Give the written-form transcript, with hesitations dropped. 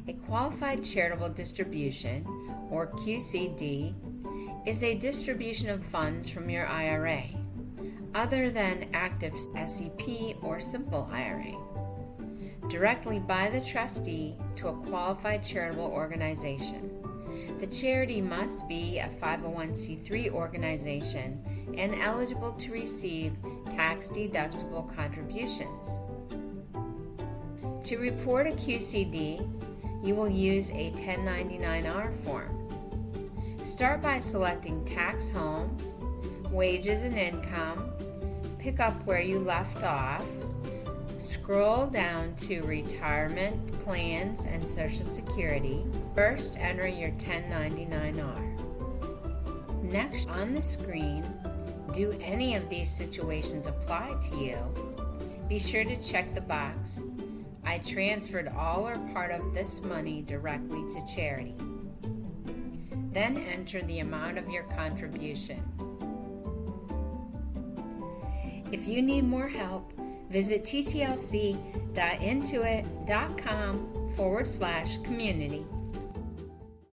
A qualified charitable distribution, or QCD, is a distribution of funds from your IRA, other than active SEP or simple IRA, directly by the trustee to a qualified charitable organization. The charity must be a 501c3 organization and eligible to receive tax-deductible contributions. To report a QCD, you will use a 1099-R form. Start by selecting Tax Home, Wages and Income, pick up where you left off, scroll down to Retirement Plans and Social Security. First, enter your 1099-R. Next, on the screen, do any of these situations apply to you? Be sure to check the box, I transferred all or part of this money directly to charity. Then enter the amount of your contribution. If you need more help, visit ttlc.intuit.com/community.